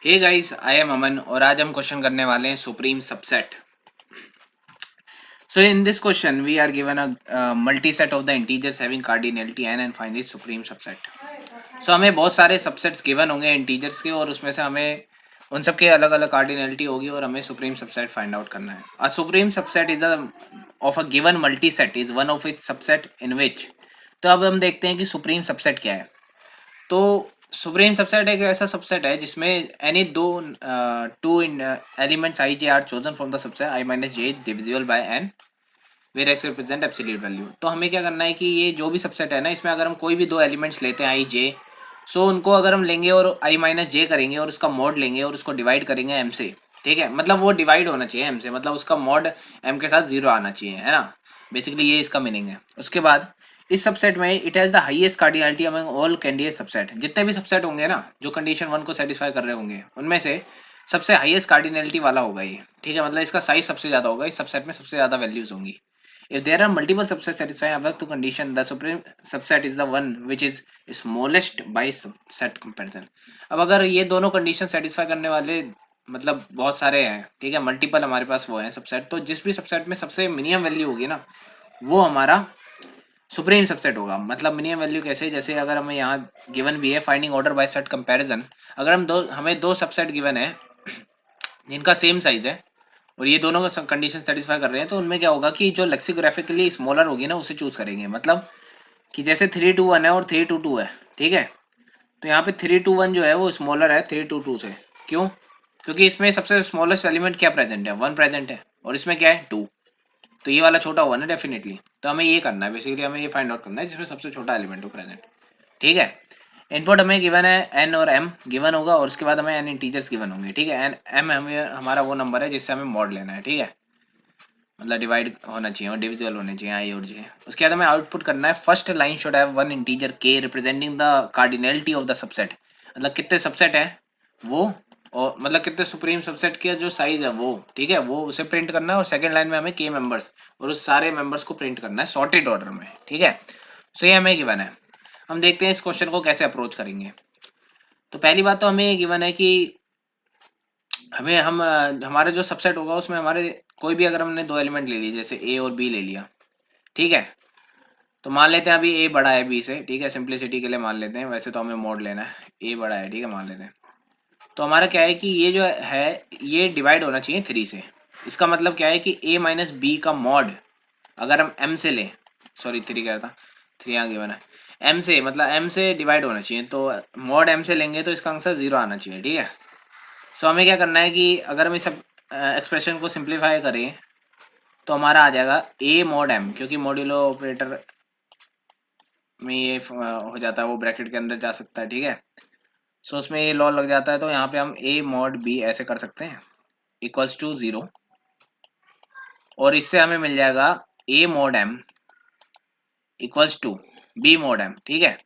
Hey guys, I am अमन और आज हम क्वेश्चन करने वाले हैं supreme subset. So in this question we are given a multi-set of the integers having cardinality n and find its supreme subset. So हमें बहुत सारे subsets given होंगे इंटीजर्स के और उसमें से हमें उन सब के अलग अलग कार्डिनलिटी होगी और हमें सुप्रीम सबसेट फाइंड आउट करना है। A supreme subset is a of a given multiset is one of its subset in which. तो अब हम देखते हैं कि सुप्रीम सबसेट क्या है। तो सुप्रीम सबसेट एक ऐसा सबसेट है जिसमें एनी दो two elements I J are chosen from the subset I minus J divisible by N where X represent absolute value. तो हमें क्या करना है कि ये जो भी सबसेट है ना, इसमें अगर हम कोई भी दो एलिमेंट्स लेते हैं आई जे, सो उनको अगर हम लेंगे और आई माइनस जे करेंगे और उसका मॉड लेंगे और उसको डिवाइड करेंगे एम से। ठीक है, मतलब वो डिवाइड होना चाहिए एम से, मतलब उसका मॉड एम के साथ जीरो आना चाहिए, है ना। बेसिकली ये इसका मीनिंग है। उसके बाद इस सबसेट में it has the highest cardinality among all candidate subset. जितने भी सबसेट होंगे ना जो कंडीशन वन को सेटिस्फाई कर रहे होंगे, उनमें से सबसे हाईएस्ट कार्डिनलिटी वाला होगा ये। ठीक है, मतलब इसका साइज सबसे ज्यादा होगा, इस सबसेट में सबसे ज्यादा वैल्यूज होंगी। If there are multiple subsets satisfying above two condition, the supreme subset is the one which is smallest by subset comparison. अब अगर ये दोनों कंडीशन सेटिस्फाई करने वाले मतलब बहुत सारे हैं, ठीक है, मल्टीपल हमारे पास वो है सबसेट, तो जिस भी सबसेट में सबसे मिनिमम वैल्यू होगी ना, वो हमारा सुप्रीम सबसेट होगा। मतलब मिनिमम वैल्यू कैसे, जैसे अगर हमें यहाँ गिवन भी है finding order by set comparison. अगर हमें दो सबसेट गिवन है जिनका सेम साइज है और ये दोनों का कंडीशन सेटिस्फाई कर रहे हैं, तो उनमें क्या होगा कि जो लेक्सिकोग्राफिकली स्मॉलर होगी ना उसे चूज करेंगे। मतलब कि जैसे 321 है और 322 है, ठीक है, तो यहाँ पे 321 जो है वो स्मॉलर है 322 से। क्यों? क्योंकि इसमें सबसे स्मॉलेस्ट एलिमेंट क्या प्रेजेंट है, वन प्रेजेंट है, और इसमें क्या है टू, तो ये वाला छोटा हुआ ना डेफिनेटली। तो हमें ये करना है, बेसिकली हमें ये फाइंड आउट करना है जिसमें सबसे छोटा एलिमेंट हो प्रेजेंट। ठीक है, इनपुट हमें गिवन है एन और एम गिवन होगा और उसके बाद हमें एन इंटीजर्स गिवन होंगे। ठीक है, एन एम हमें हमारा वो नंबर है जिससे हमें मॉड लेना है। ठीक है, मतलब डिवाइड होना चाहिए और डिविजिबल होने चाहिए आई और जे। उसके बाद हमें आउटपुट करना है first line should have one integer K representing the cardinality of the subset. मतलब कितने सबसेट है वो, और मतलब कितने सुप्रीम सबसेट के जो साइज है वो, ठीक है, वो उसे प्रिंट करना है। और सेकंड लाइन में हमें के मेंबर्स और उस सारे मेंबर्स को प्रिंट करना है सॉर्टेड ऑर्डर में। ठीक है, सो ये हमें गिवन है। हम देखते हैं इस क्वेश्चन को कैसे अप्रोच करेंगे। तो पहली बात तो हमें ये गिवन है कि हमारे जो सबसेट होगा उसमें हमारे कोई भी अगर हमने दो एलिमेंट ले लिए जैसे ए और बी ले लिया, ठीक है, तो मान लेते हैं अभी ए बड़ा है बी से। ठीक है, सिंप्लिसिटी के लिए मान लेते हैं, वैसे तो हमें मोड लेना है, ए बड़ा है, ठीक है, मान लेते हैं। तो हमारा क्या है कि ये जो है ये डिवाइड होना चाहिए थ्री से। इसका मतलब क्या है कि ए माइनस बी का मॉड अगर हम एम से लें, सॉरी थ्री कह रहा था, थ्री यहाँ गिवन है, एम से मतलब एम से डिवाइड होना चाहिए, तो मॉड एम से लेंगे तो इसका आंसर जीरो आना चाहिए। ठीक है, सो हमें क्या करना है कि अगर हम इस एक्सप्रेशन को सिंप्लीफाई करें तो हमारा आ जाएगा ए मॉड एम, क्योंकि मॉड्यूलो ऑपरेटर में ये हो जाता है, वो ब्रैकेट के अंदर जा सकता है। ठीक है, सो उसमें ये लॉ लग जाता है, तो यहाँ पे हम ए मॉड बी ऐसे कर सकते हैं इक्वल्स टू जीरो, और इससे हमें मिल जाएगा A mod M equals to B mod M. ठीक है,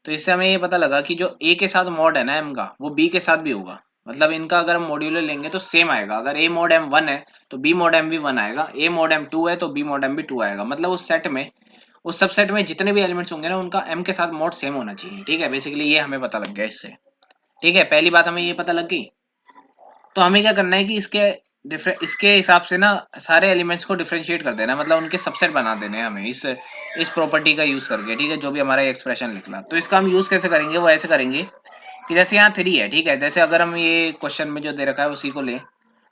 तो इससे हमें ये पता लगा कि जो ए के साथ मॉड है ना एम का, वो बी के साथ भी होगा। मतलब इनका अगर हम मॉड्यूलो लेंगे तो सेम आएगा। अगर ए मॉड एम वन है तो बी मॉड एम भी वन आएगा, ए मॉड एम टू है तो बी मॉड एम भी टू आएगा। मतलब उस सेट में, उस सबसेट में जितने भी एलिमेंट्स होंगे ना उनका एम के साथ मॉड सेम होना चाहिए। ठीक है, बेसिकली ये हमें पता लग गया इससे। ठीक है, पहली बात हमें ये पता लग गई। तो हमें क्या करना है कि इसके हिसाब से ना सारे एलिमेंट्स को डिफरेंशिएट कर देना, मतलब उनके सबसेट बना देने हैं हमें इस प्रॉपर्टी का यूज करके। ठीक है, जो भी हमारा एक्सप्रेशन निकला, तो इसका हम यूज कैसे करेंगे, वो ऐसे करेंगे कि जैसे यहाँ थ्री है, ठीक है, जैसे अगर हम ये क्वेश्चन में जो दे रखा है उसी को लें,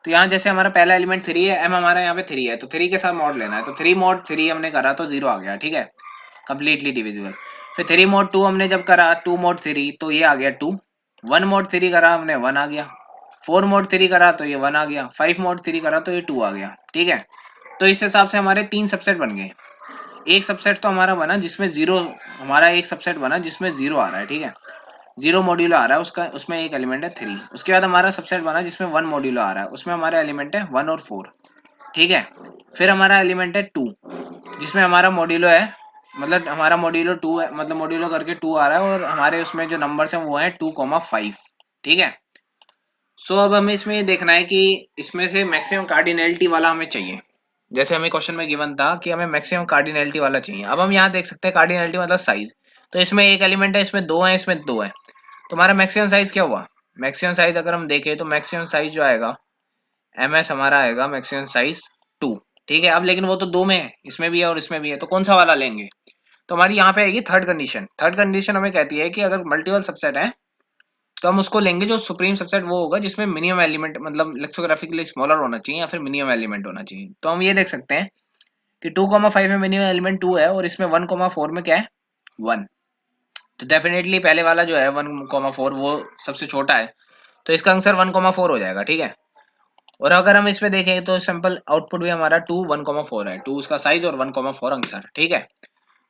तो यहाँ जैसे हमारा पहला एलिमेंट थ्री है, एम हमारा यहाँ पे थ्री है, तो थ्री के साथ मॉड लेना है, तो थ्री मॉड थ्री हमने करा तो जीरो आ गया। ठीक है, कंप्लीटली डिविजिबल। फिर थ्री मॉड टू हमने जब करा, टू मॉड थ्री, तो ये आ गया टू। वन मॉड थ्री करा हमने, वन आ गया। फोर मोड थ्री करा तो ये वन आ गया, फाइव मोड थ्री करा तो ये टू आ गया। ठीक है, तो इस हिसाब से हमारे तीन सबसेट बन गए। एक सबसेट तो हमारा बना जिसमें जीरो, हमारा एक सबसेट बना जिसमें जीरो आ रहा है। ठीक है, जीरो मॉड्यूलो आ रहा है उसका, उसमें एक एलिमेंट है थ्री। उसके बाद हमारा सबसेट बना जिसमें वन मॉड्यूलो आ रहा है, उसमें हमारा एलिमेंट है वन और फोर। ठीक है, फिर हमारा एलिमेंट है टू जिसमें हमारा मॉड्यूलो है, मतलब हमारा मॉड्यूलो टू है, मतलब मॉड्यूलो करके टू आ रहा है, और हमारे उसमें जो नंबर्स हैं वो है टू कॉमा फाइव। ठीक है, सो अब हमें इसमें ये देखना है कि इसमें से मैक्सिमम कार्डिनलिटी वाला हमें चाहिए। जैसे हमें क्वेश्चन में गिवन था कि हमें मैक्सिमम कार्डिनलिटी वाला चाहिए। अब हम यहाँ देख सकते हैं कार्डिनलिटी मतलब साइज, तो इसमें एक एलिमेंट है, इसमें दो है, इसमें दो है, तो हमारा मैक्सिमम साइज क्या हुआ, मैक्सिमम साइज अगर हम देखें तो मैक्सिमम साइज जो आएगा ms हमारा आएगा मैक्सिमम साइज 2। ठीक है, अब लेकिन वो तो दो में है, इसमें भी है और इसमें भी है, तो कौन सा वाला लेंगे? तो हमारी यहाँ पे आएगी थर्ड कंडीशन। थर्ड कंडीशन हमें कहती है कि अगर मल्टीपल सबसेट है तो हम उसको लेंगे जो सुप्रीम सबसेट वो होगा जिसमें मिनिमम एलिमेंट मतलब लेक्सोग्राफिकली स्मॉलर होना चाहिए या फिर मिनिमम एलिमेंट होना चाहिए। तो हम ये देख सकते हैं कि 2,5 में मिनिमम एलिमेंट 2 है और इसमें 1,4 में क्या है 1। तो डेफिनेटली पहले वाला जो है 1,4 वो सबसे छोटा है, तो इसका आंसर 1,4 हो जाएगा। ठीक है, और अगर हम इसमें देखें तो सिंपल आउटपुट भी हमारा 2 1,4 है, 2 उसका साइज और 1,4 आंसर। ठीक है,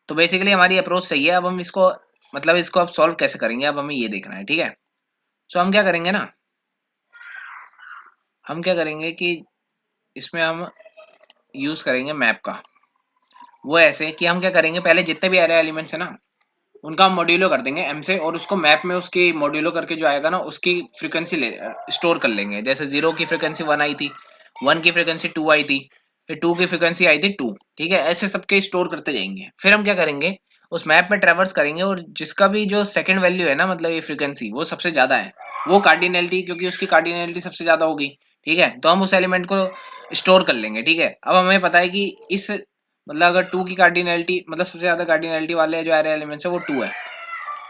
तो बेसिकली हमारी अप्रोच सही है। अब हम इसको मतलब इसको अब सॉल्व कैसे करेंगे, अब हमें ये देखना है। ठीक है, सो हम क्या करेंगे ना, हम क्या करेंगे कि इसमें हम यूज करेंगे मैप का। वो ऐसे कि हम क्या करेंगे, पहले जितने भी एरे एलिमेंट्स है ना उनका हम मॉड्यूलो कर देंगे m से, और उसको मैप में उसकी मॉड्यूलो करके जो आएगा ना उसकी फ्रीक्वेंसी ले स्टोर कर लेंगे। जैसे 0 की फ्रीक्वेंसी 1 आई थी, 1 की फ्रीक्वेंसी 2 आई थी, फिर 2 की फ्रीक्वेंसी आई थी 2। ठीक है, ऐसे सबके स्टोर करते जाएंगे। फिर हम क्या करेंगे, उस मैप में ट्रेवर्स करेंगे और जिसका भी जो सेकंड वैल्यू है ना मतलब ये फ्रीक्वेंसी वो सबसे ज्यादा है, वो कार्डिनलिटी, क्योंकि उसकी कार्डिनलिटी सबसे ज्यादा होगी। ठीक है, तो हम उस एलिमेंट को स्टोर कर लेंगे। ठीक है, अब हमें पता है कि इस मतलब अगर 2 की कार्डिनलिटी मतलब सबसे ज्यादा कार्डिनलिटी वाले जो एरे एलिमेंट्स है वो 2 है,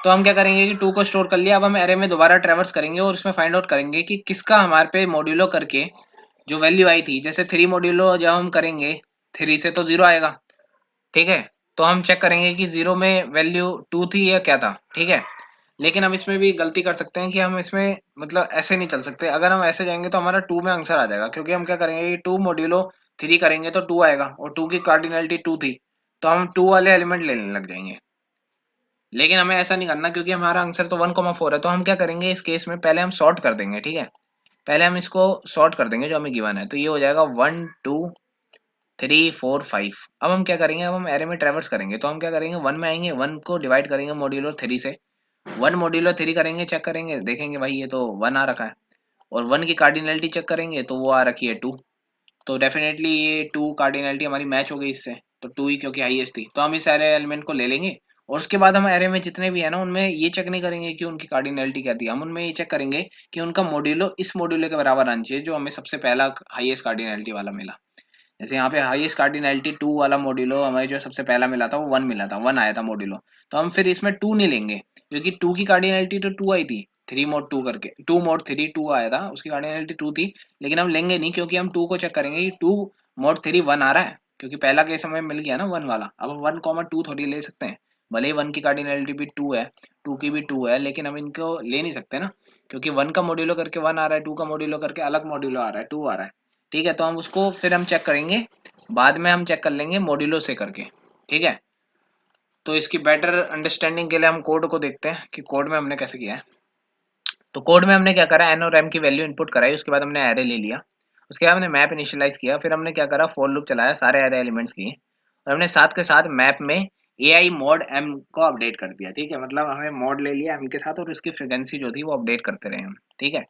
तो हम क्या करेंगे कि 2 को स्टोर कर लिया। अब हम एरे में दोबारा ट्रेवर्स करेंगे और उसमें फाइंड आउट करेंगे कि किसका हमारे पे मॉड्यूलो करके जो वैल्यू आई थी। जैसे 3 मॉड्यूलो जब हम करेंगे 3 से तो 0 आएगा। ठीक है, तो हम चेक करेंगे कि 0 में वैल्यू 2 थी या क्या था। ठीक है, लेकिन हम इसमें भी गलती कर सकते हैं कि हम इसमें मतलब ऐसे नहीं चल सकते। अगर हम ऐसे जाएंगे तो हमारा 2 में आंसर आ जाएगा, क्योंकि हम क्या करेंगे कि 2 मॉड्यूलो 3 करेंगे तो 2 आएगा और 2 की कार्डिनलिटी 2 थी, तो हम 2 वाले एलिमेंट लेने लग जाएंगे। लेकिन हमें ऐसा नहीं करना क्योंकि हमारा आंसर तो 1,4 है। तो हम क्या करेंगे इस केस में, पहले हम सॉर्ट कर देंगे। ठीक है, पहले हम इसको सॉर्ट कर देंगे जो हमें गिवन है, तो ये हो जाएगा 1 2 3 4 5। अब हम क्या करेंगे, अब हम एरे में ट्रेवर्स करेंगे, तो हम क्या करेंगे 1 में आएंगे, 1 को डिवाइड करेंगे मॉड्यूलो 3 से, 1 मॉड्यूलो 3 करेंगे, चेक करेंगे देखेंगे भाई ये तो 1 आ रखा है, और 1 की कार्डिनलिटी चेक करेंगे तो वो आ रखी है 2। तो डेफिनेटली ये 2 कार्डिनलिटी हमारी मैच हो गई इससे, तो 2 ही क्योंकि हाईएस्ट थी, तो हम इस एरे एलिमेंट को ले लेंगे। और उसके बाद हम एरे में जितने भी है ना उनमें ये चेक नहीं करेंगे कि उनकी कार्डिनलिटी क्या थी, हम उनमें ये चेक करेंगे कि उनका मॉड्यूलो इस मॉड्यूलो के बराबर आना चाहिए जो हमें सबसे पहला हाईएस्ट कार्डिनलिटी वाला मिला। जैसे यहाँ पे हाईएस्ट कार्डिनलिटी 2 वाला मॉड्यूलो हमें जो सबसे पहला मिला था वो 1 मिला था, 1 आया था मॉड्यूलो। तो हम फिर इसमें 2 नहीं लेंगे क्योंकि 2 की कार्डिनलिटी तो 2 आई थी, 3 मोड 2 करके 2 मोड 3 2 आया था, उसकी कार्डिनलिटी 2 थी। लेकिन हम लेंगे नहीं क्योंकि हम 2 को चेक करेंगे कि 2 मोड 3 1 आ रहा है, क्योंकि पहला केस हमें मिल गया ना 1 वाला। अब हम 1,2 थोड़ी ले सकते हैं, भले ही 1 की कार्डिनलिटी भी 2 है, 2 की भी 2 है, लेकिन हम इनको ले नहीं सकते ना, क्योंकि 1 का मॉड्यूलो करके 1 आ रहा है, 2 का मॉड्यूलो करके अलग मॉड्यूलो आ रहा है 2 आ रहा है। ठीक है, तो हम उसको फिर हम चेक करेंगे, बाद में हम चेक कर लेंगे मॉड्यूलो से करके। ठीक है, तो इसकी बेटर अंडरस्टैंडिंग के लिए हम कोड को देखते हैं कि कोड में हमने कैसे किया है। तो कोड में हमने क्या करा, एन और एम की वैल्यू इनपुट कराई, उसके बाद हमने एरे ले लिया, उसके बाद हमने मैप इनिशियलाइज किया, फिर हमने क्या करा फॉर लूप चलाया, सारे एरे एलिमेंट्स किए, और हमने साथ के साथ मैप में ए आई मॉड एम को अपडेट कर दिया। ठीक है, मतलब हमें मॉड ले लिया एम के साथ और उसकी फ्रिक्वेंसी जो थी वो अपडेट करते रहे हम। ठीक है,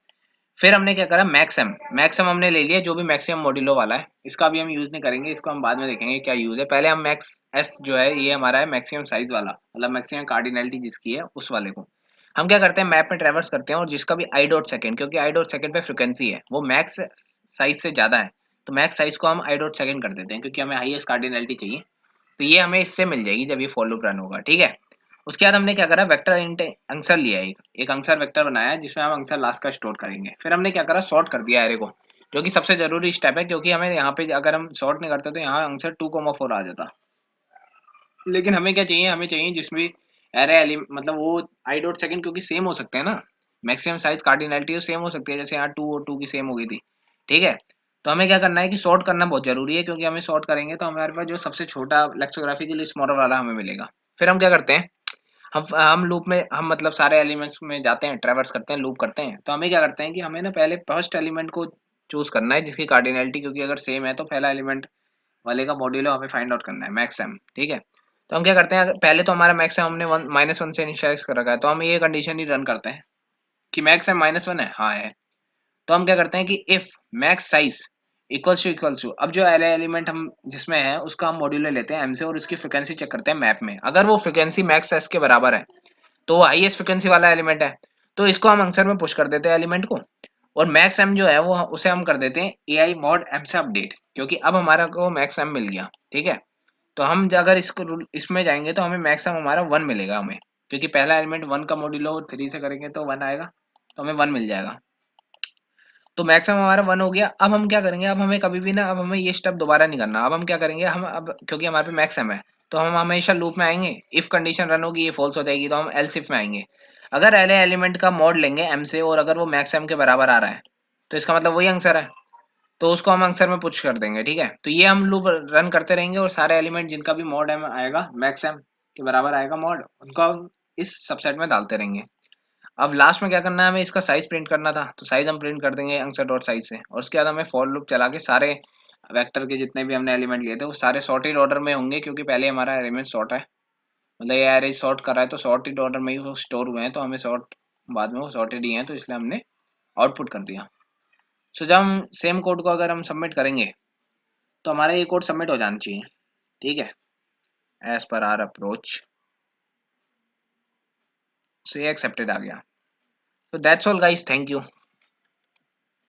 फिर हमने क्या करा मैक्सम, मैक्सम हमने ले लिया जो भी मैक्सिमम मॉड्यूलो वाला है, इसका भी हम यूज नहीं करेंगे, इसको हम बाद में देखेंगे क्या यूज है। पहले हम मैक्स एस जो है ये हमारा है मैक्सिमम साइज वाला, मतलब मैक्सिमम कार्डिनलिटी जिसकी है उस वाले को हम क्या करते हैं मैप में ट्रेवर्स करते हैं, और जिसका भी आई डॉट सेकंड, क्योंकि आई डॉट सेकंड पे फ्रिक्वेंसी है वो मैक्स साइज से ज्यादा है, तो मैक्स साइज को हम आई डॉट सेकंड कर देते हैं क्योंकि हमें हाईएस्ट कार्डिनलिटी चाहिए। तो ये हमें इससे मिल जाएगी जब ये फॉर लूप रन होगा। ठीक है, उसके बाद हमने क्या करा वेक्टर इंट आंसर लिया, एक आंसर वेक्टर बनाया जिसमें हम आंसर लास्ट का स्टोर करेंगे। फिर हमने क्या करा सॉर्ट कर दिया एरे को, जो कि सबसे जरूरी स्टेप है, क्योंकि हमें यहाँ पे अगर हम सॉर्ट नहीं करते तो यहाँ आंसर 2,4 आ जाता। लेकिन हमें क्या चाहिए, हमें चाहिए जिसमें एरे मतलब वो आई डॉट सेकंड, क्योंकि सेम हो सकते हैं ना, मैक्सिमम साइज कार्डिनलिटी सेम हो सकती है, जैसे यहाँ 2 और 2 की सेम हो गई थी। ठीक है, तो हमें क्या करना है कि सॉर्ट करना बहुत जरूरी है, क्योंकि हमें सॉर्ट करेंगे तो हमारे पास जो सबसे छोटा लेक्सोग्राफी के लिए स्मॉलर वाला हमें मिलेगा। फिर हम क्या करते हैं, हम लूप में हम मतलब सारे एलिमेंट्स में जाते हैं, ट्रैवर्स करते हैं, लूप करते हैं। तो हमें क्या करते हैं कि हमें ना पहले फर्स्ट एलिमेंट को चूज करना है जिसकी कार्डिनलिटी, क्योंकि अगर सेम है तो पहला एलिमेंट वाले का मॉड्यूलो हमें फाइंड आउट करना है मैक्सिमम। ठीक है, तो हम क्या करते हैं, पहले तो हमारा मैक्सिमम हमने -1 से इनिशियलाइज कर रखा है, तो हम ये कंडीशन ही रन करते हैं कि मैक्सिमम -1 है, हाँ है। तो हम क्या करते हैं कि if max size equals to, अब जो एलिमेंट हम जिसमें है उसका हम मॉड्यूलो लेते हैं एम से और उसकी फ्रिक्वेंसी चेक करते हैं मैप में, अगर वो फ्रिक्वेंसी मैक्स एस के बराबर है तो वो हाईएस्ट फ्रिक्वेंसी वाला एलिमेंट है। तो इसको हम आंसर में पुश कर देते हैं एलिमेंट को, और मैक्स एम जो है वो उसे हम कर देते हैं ए आई मॉड एम से अपडेट, क्योंकि अब हमारा को मैक्स एम मिल गया। ठीक है, तो हम अगर इसको इसमें जाएंगे तो हमें मैक्स एम हमारा 1 मिलेगा हमें, क्योंकि पहला एलिमेंट 1 का मॉड्यूलो 3 से करेंगे तो 1 आएगा, तो हमें 1 मिल जाएगा। तो मैक्सिमम हमारा 1 हो गया। अब हम क्या करेंगे, अब हमें कभी भी ना, अब हमें ये स्टेप दोबारा नहीं करना। अब हम क्या करेंगे, हम अब क्योंकि हमारे पे मैक्सिमम है तो हम हमेशा लूप में आएंगे, इफ कंडीशन रन होगी ये फॉल्स हो जाएगी तो हम एल्स इफ में आएंगे। अगर एल एलिमेंट का मॉड लेंगे एम से और अगर वो मैक्स एम के बराबर आ रहा है तो इसका मतलब वही आंसर है, तो उसको हम आंसर में पुश कर देंगे। ठीक है, तो ये हम लूप रन करते रहेंगे और सारे एलिमेंट जिनका भी मॉड एम आएगा, मैक्स एम के बराबर आएगा मॉड, उनको हम इस सबसेट में डालते रहेंगे। अब लास्ट में क्या करना है, हमें इसका साइज प्रिंट करना था, तो साइज हम प्रिंट कर देंगे आंसर डॉट साइज से, और उसके बाद हमें फॉर लूप चला के सारे वेक्टर के जितने भी हमने एलिमेंट लिए थे वो सारे सॉर्टेड ऑर्डर में होंगे, क्योंकि पहले हमारा एलिमेंट सॉर्ट है, मतलब ये एरे सॉर्ट कर रहा है तो सॉर्टेड ऑर्डर में ही वो स्टोर हुए हैं, तो हमें सॉर्ट बाद में वो सॉर्टेड ही हैं, तो इसलिए हमने आउटपुट कर दिया। सो जब हम सेम कोड को अगर हम सबमिट करेंगे तो हमारा ये कोड सबमिट हो जाना चाहिए। ठीक है, एज पर आर अप्रोच। सो ये एक्सेप्टेड आ गया। तो that's all guys, thank you.